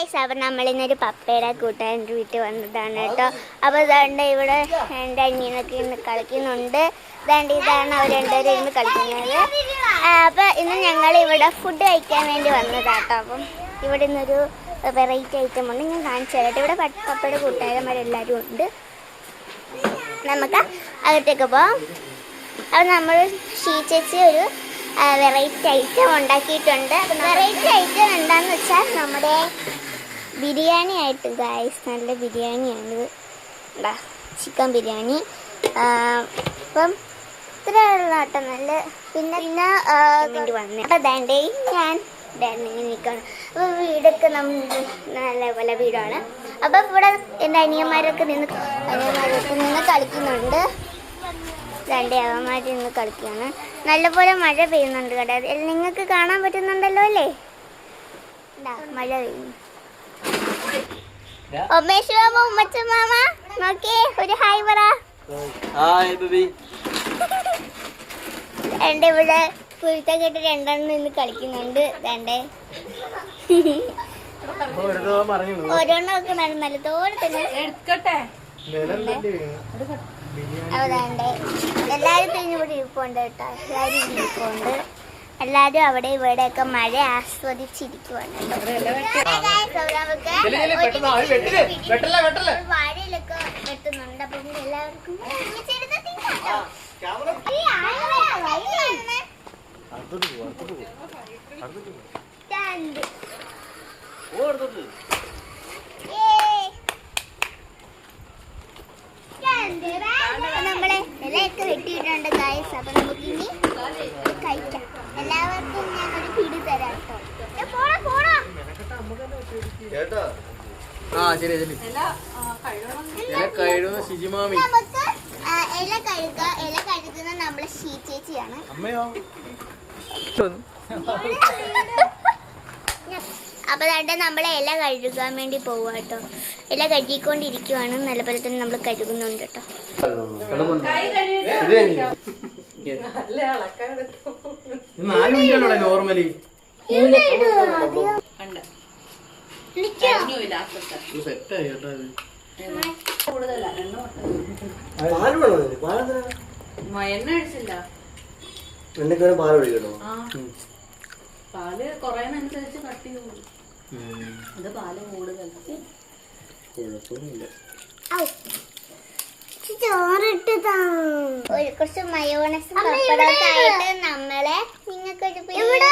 Guys, അപ്പം നമ്മളിന്നൊരു പപ്പയുടെ കൂട്ടുകാരൻ്റെ വീട്ടിൽ വന്നതാണ് കേട്ടോ. അപ്പോൾ ഇതാണ്ട് ഇവിടെ എൻ്റെ അനിയനൊക്കെ ഇന്ന് കളിക്കുന്നുണ്ട്. ഇതാണ് അവർ രണ്ടുപേരും ഇന്ന് കളിക്കുന്നത്. അപ്പോൾ ഇന്ന് ഞങ്ങൾ ഇവിടെ ഫുഡ് കഴിക്കാൻ വേണ്ടി വന്നതാട്ടോ. അപ്പം ഇവിടെ ഇന്നൊരു വെറൈറ്റി ഐറ്റം ഉണ്ട്, ഞാൻ കാണിച്ചു തരാം. ഇവിടെ പപ്പയുടെ കൂട്ടുകാരന്മാരെല്ലാവരും ഉണ്ട്. നമുക്ക് അകത്തേക്ക് പോകാം. അപ്പോൾ നമ്മൾ ചേച്ചി ഒരു വെറൈറ്റി ഐറ്റം ഉണ്ടാക്കിയിട്ടുണ്ട്. വെറൈറ്റി ഐറ്റം എന്താണെന്ന് വെച്ചാൽ നമ്മുടെ ബിരിയാണി ആയിട്ട് ഗായ്സ്, നല്ല ബിരിയാണിയാണിത്. ചിക്കൻ ബിരിയാണി. അപ്പം ഇത്ര ഉള്ള കേട്ടോ, നല്ല പിന്നെ വേണ്ടി വന്നേ. അപ്പം ദാണ്ടേ ഞാൻ ഇങ്ങനെ നിൽക്കണം. അപ്പോൾ വീടൊക്കെ നമ്മൾ നല്ലപോലെ വീടാണ്. അപ്പം ഇവിടെ എൻ്റെ അനിയന്മാരൊക്കെ നിന്ന് കളിക്കുന്നുണ്ട്. രണ്ട് അവന്മാർ നിന്ന് കളിക്കുകയാണ്. നല്ലപോലെ മഴ പെയ്യുന്നുണ്ട് കേട്ടോ. നിങ്ങൾക്ക് കാണാൻ പറ്റുന്നുണ്ടല്ലോ അല്ലേ? മഴ പെയ്യുന്നു. ഉമേഷ് മാമ, ഉമ്മച്ച മാമ നോക്കിയേ, ഒരു ഹായ് പറ. എൻ്റെ ഇവിടെ കുരുത്ത കേട്ട് രണ്ടെണ്ണം നിന്ന് കളിക്കുന്നുണ്ട്. രണ്ടേ ഓരോന്നൊക്കെ നല്ല തോടെ തന്നെ അതാണ്ട് എല്ലാവരും തിരിഞ്ഞുകൂടി ഇരിപ്പുണ്ട് കേട്ടോ. എല്ലാവരും ഇരിപ്പുണ്ട്. എല്ലാവരും അവിടെ ഇവിടെയൊക്കെ മഴ ആസ്വദിച്ചിരിക്കുവാണ്. വാഴയിലൊക്കെ വെട്ടുന്നുണ്ട്. അപ്പം എല്ലാവർക്കും നമ്മളെ ഇലയൊക്കെ വെട്ടിയിട്ടുണ്ട് ഗായ്സ്. അപ്പൊ നമുക്ക് ഇനി കഴിക്കാം. എല്ലാവർക്കും ഞാനൊരു പിടി തരാം കേട്ടോ. നമുക്ക് ഇല കഴുകുക. ഇല കഴുകുന്നത് നമ്മളെ ചേച്ചിയാണ്. അപ്പൊ തന്നെ നമ്മളെ ഇല കഴുകാൻ വേണ്ടി പോവുക കേട്ടോ. ഇല കഴുകിക്കൊണ്ടിരിക്കുവാണ്. നല്ലപോലെ തന്നെ നമ്മൾ കഴുകുന്നുണ്ട് കേട്ടോ. നോർമലി പാല് കുറയുന്നനുസരിച്ച് കട്ട് ചെയ്തു. ഇത് പാല് കൂടുതൽ ചോറിട്ടതാ. കുറച്ച് മയോണൈസ് പപ്പടമൊക്കെ ആയിട്ട് നമ്മളെ നിങ്ങൾക്കൊരു ഇവിടെ